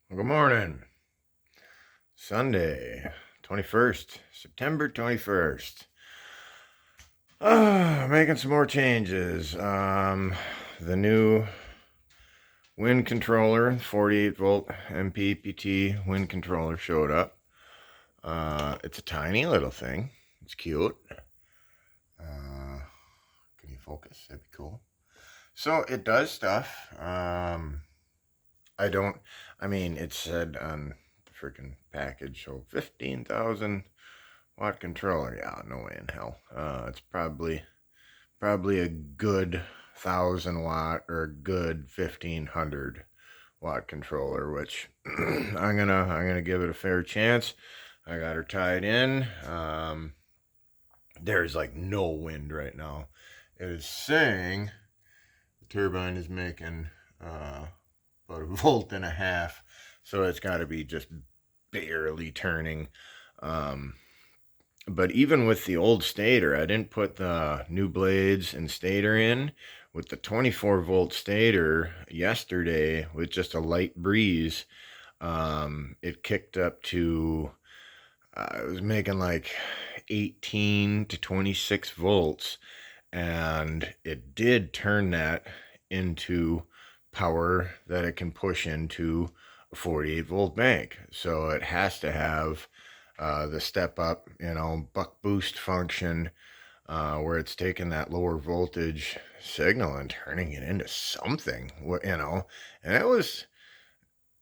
Good morning. Sunday, 21st, September 21st. Making some more changes. The new wind controller, 48 volt MPPT wind controller showed up. It's a tiny little thing. It's cute. Can you focus? That'd be cool. So it does stuff. It said on the freaking package, so 15,000 watt controller. Yeah, no way in hell. It's probably a good 1,000 watt or a good 1,500 watt controller, which I'm gonna give it a fair chance. I got her tied in. There's like no wind right now. It is saying the turbine is making about 1.5 volts, so it's got to be just barely turning. But even with the old stator, I didn't put the new blades and stator in. With the 24 volt stator yesterday, with just a light breeze, it kicked up to, it was making like 18 to 26 volts. And it did turn that into power that it can push into a 48 volt bank. So it has to have the step up, buck boost function, where it's taking that lower voltage signal and turning it into something, and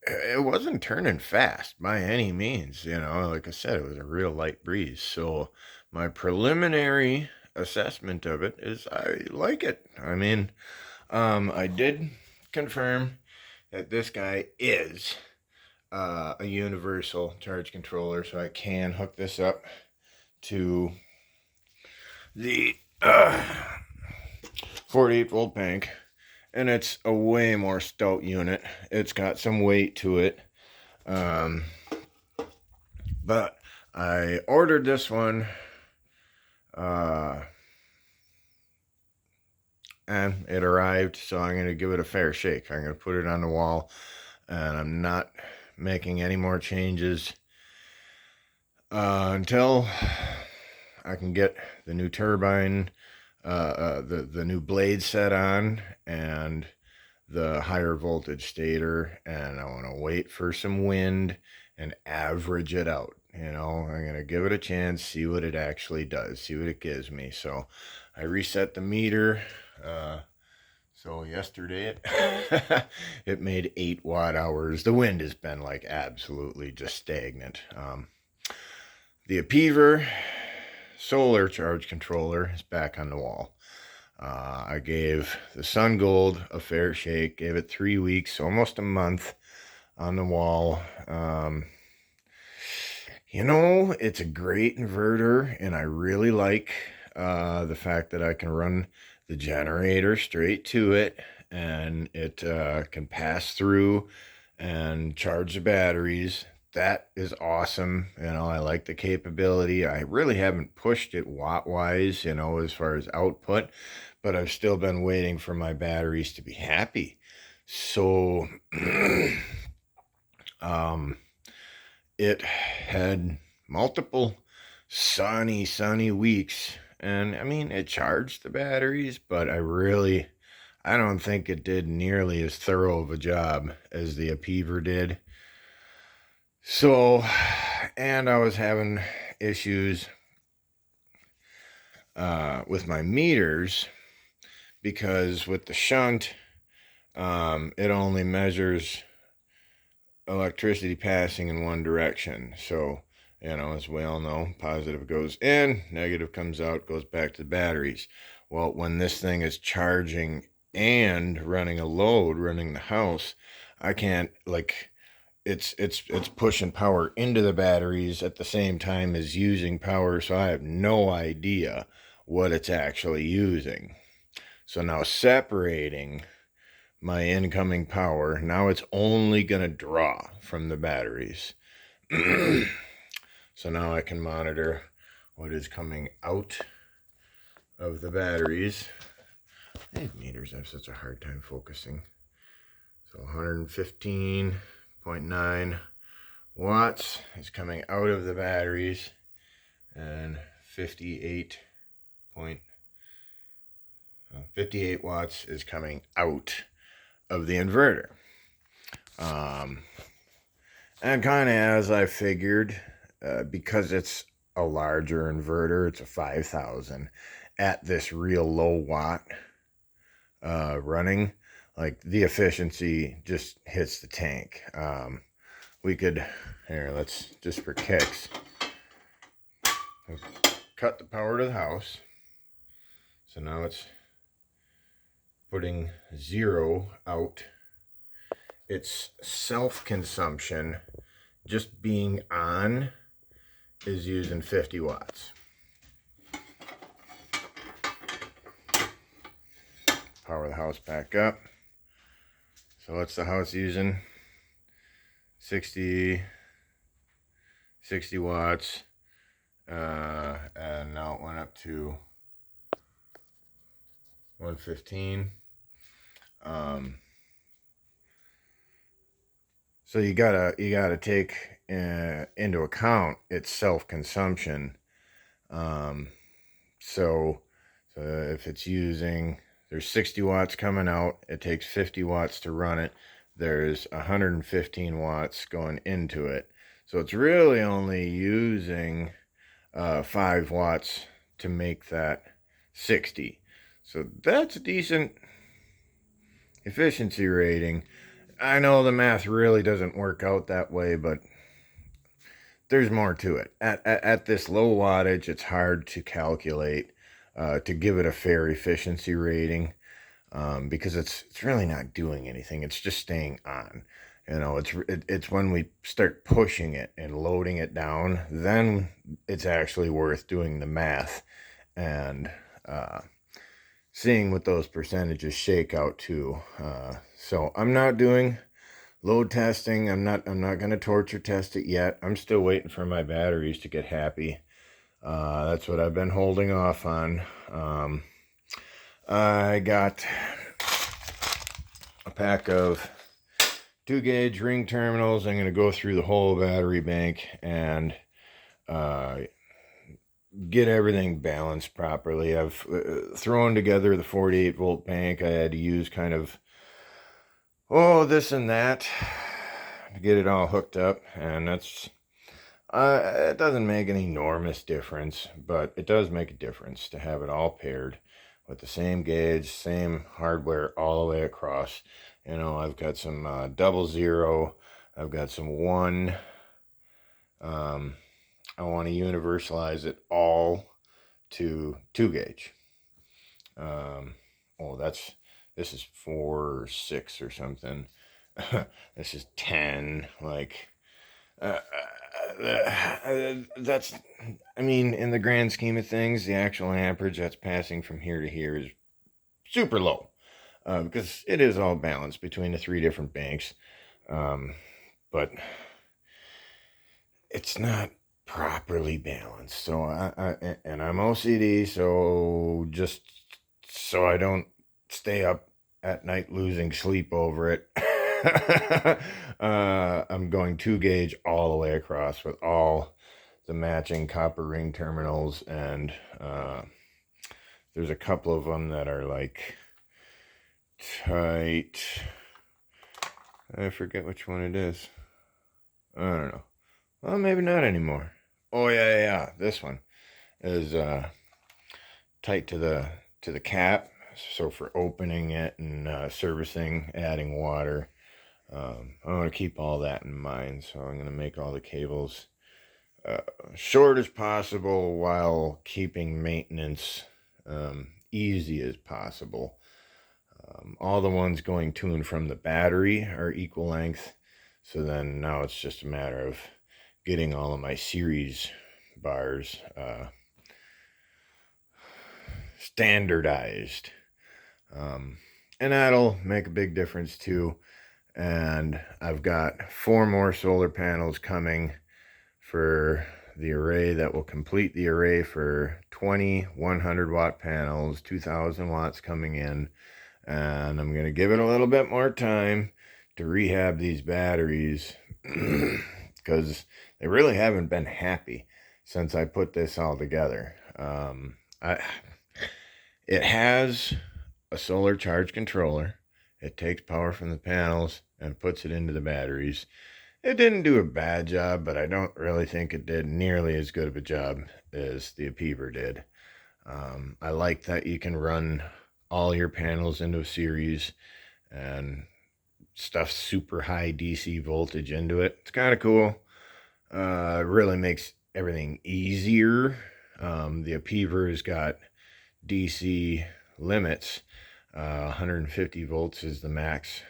it wasn't turning fast by any means, like I said, it was a real light breeze. So my preliminary assessment of it is I like it. I did confirm that this guy is a universal charge controller, so I can hook this up to the 48 volt bank, and it's a way more stout unit. It's got some weight to it, but I ordered this one, and it arrived, so I'm going to give it a fair shake. I'm going to put it on the wall, and I'm not making any more changes until I can get the new turbine, the new blade set on, and the higher voltage stator, and I want to wait for some wind and average it out. I'm going to give it a chance, see what it actually does, see what it gives me. So I reset the meter. So yesterday it made 8 watt hours. The wind has been like absolutely just stagnant. The Appever solar charge controller is back on the wall. I gave the SUNGOLD a fair shake, gave it 3 weeks, almost a month on the wall. It's a great inverter, and I really like the fact that I can run the generator straight to it, and it can pass through and charge the batteries. That is awesome. I like the capability. I really haven't pushed it watt-wise, as far as output, but I've still been waiting for my batteries to be happy. So, it had multiple sunny weeks, and it charged the batteries, but I don't think it did nearly as thorough of a job as the Appever did. So, and I was having issues with my meters, because with the shunt, it only measures electricity passing in one direction. So, as we all know, positive goes in, negative comes out, goes back to the batteries. Well, when this thing is charging and running a load, running the house, I can't, it's pushing power into the batteries at the same time as using power, so I have no idea what it's actually using. So now separating my incoming power, now it's only going to draw from the batteries. So now I can monitor what is coming out of the batteries. These meters have such a hard time focusing. So 115.3 0.9 watts is coming out of the batteries, and 58 watts is coming out of the inverter. And kind of as I figured, because it's a larger inverter, it's a 5000 at this real low watt running, like the efficiency just hits the tank. We could, here, let's just for kicks, cut the power to the house. So now it's putting 0 out. Its self-consumption, just being on, is using 50 watts. Power the house back up. So what's the house using? 60 watts. And now it went up to 115. So you gotta take into account its self-consumption. So if it's using, there's 60 watts coming out, it takes 50 watts to run it, there's 115 watts going into it. So it's really only using 5 watts to make that 60. So that's a decent efficiency rating. I know the math really doesn't work out that way, but there's more to it. At this low wattage, it's hard to calculate to give it a fair efficiency rating, because it's really not doing anything. It's just staying on. You know, it's when we start pushing it and loading it down, then it's actually worth doing the math and seeing what those percentages shake out to. So I'm not doing load testing. I'm not going to torture test it yet. I'm still waiting for my batteries to get happy. That's what I've been holding off on. I got a pack of 2-gauge ring terminals. I'm going to go through the whole battery bank and get everything balanced properly. I've thrown together the 48 volt bank. I had to use kind of this and that to get it all hooked up, and that's it doesn't make an enormous difference, but it does make a difference to have it all paired with the same gauge, same hardware all the way across. You know, I've got some 00, I've got some 1. I want to universalize it all to 2-gauge. This is 4 or 6 or something. This is 10. Like, that's, I mean, in the grand scheme of things, the actual amperage that's passing from here to here is super low, because it is all balanced between the 3 different banks. But it's not properly balanced. So and I'm OCD, so just so I don't stay up at night losing sleep over it, I'm going 2-gauge all the way across with all the matching copper ring terminals, and there's a couple of them that are like tight. I forget which one it is. I don't know. Well, maybe not anymore. Oh yeah. This one is tight to the cap. So for opening it and servicing, adding water, I want to keep all that in mind. So I'm going to make all the cables short as possible while keeping maintenance easy as possible. All the ones going to and from the battery are equal length. So then now it's just a matter of getting all of my series bars standardized. And that'll make a big difference too. And I've got 4 more solar panels coming for the array that will complete the array for 20 100 watt panels, 2000 watts coming in. And I'm going to give it a little bit more time to rehab these batteries because they really haven't been happy since I put this all together. It has a solar charge controller. It takes power from the panels and puts it into the batteries. It didn't do a bad job, but I don't really think it did nearly as good of a job as the Immersion did. I like that you can run all your panels into a series and stuff super high DC voltage into it. It's kind of cool. It really makes everything easier. The Immersion has got DC limits. 150 volts is the max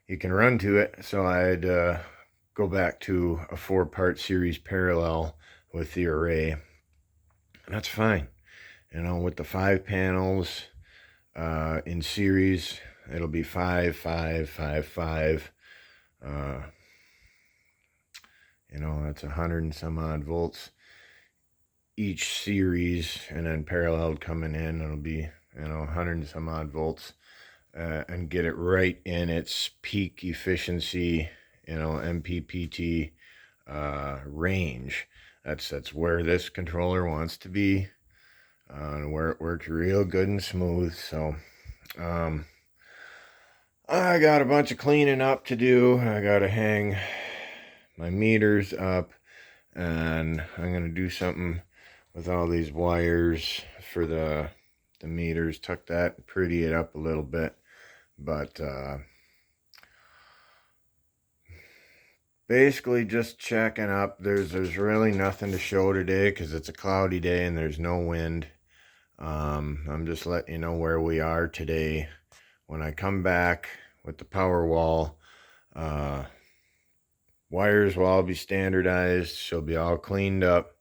you can run to it. So I'd go back to a 4-part series parallel with the array. And that's fine. You know, with the 5 panels in series, it'll be 5, 5, 5, 5. You know, that's 100 and some odd volts each series, and then paralleled coming in, it'll be, you know, 100 and some odd volts, and get it right in its peak efficiency, you know, MPPT range. That's where this controller wants to be, and where it works real good and smooth. So I got a bunch of cleaning up to do. I gotta hang my meters up, and I'm gonna do something with all these wires for the meters, tuck that, pretty it up a little bit. But basically just checking up. There's really nothing to show today because it's a cloudy day and there's no wind. I'm just letting you know where we are today. When I come back with the power wall, wires will all be standardized. She'll be all cleaned up.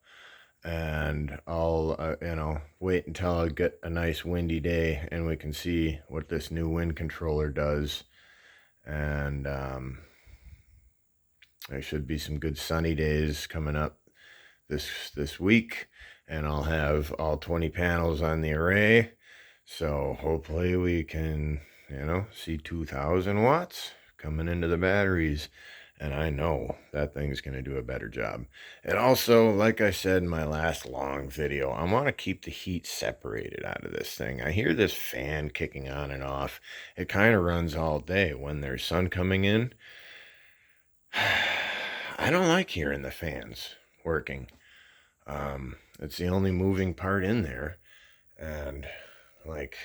And I'll, you know, wait until I get a nice windy day and we can see what this new wind controller does. And there should be some good sunny days coming up this week, and I'll have all 20 panels on the array. So hopefully we can, you know, see 2,000 watts coming into the batteries. And I know that thing's going to do a better job. And also, like I said in my last long video, I want to keep the heat separated out of this thing. I hear this fan kicking on and off. It kind of runs all day when there's sun coming in. I don't like hearing the fans working. It's the only moving part in there. And, like,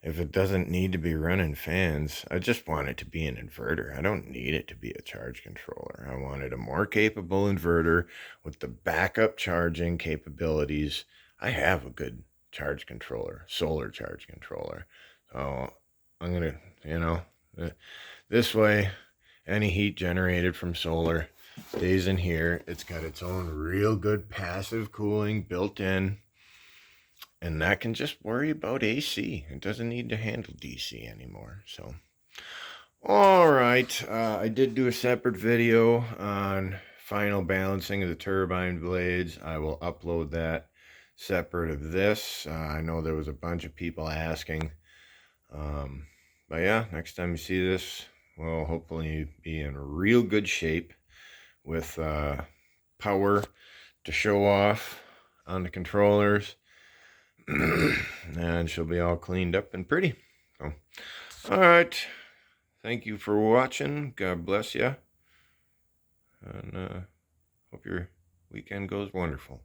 if it doesn't need to be running fans, I just want it to be an inverter. I don't need it to be a charge controller. I wanted a more capable inverter with the backup charging capabilities. I have a good charge controller, solar charge controller. So I'm going to, you know, this way, any heat generated from solar stays in here. It's got its own real good passive cooling built in. And that can just worry about AC. It doesn't need to handle DC anymore. So, all right. I did do a separate video on final balancing of the turbine blades. I will upload that separate of this. I know there was a bunch of people asking. But yeah, next time you see this, we'll hopefully be in real good shape with power to show off on the controllers. And she'll be all cleaned up and pretty. So, all right. Thank you for watching. God bless you. And hope your weekend goes wonderful.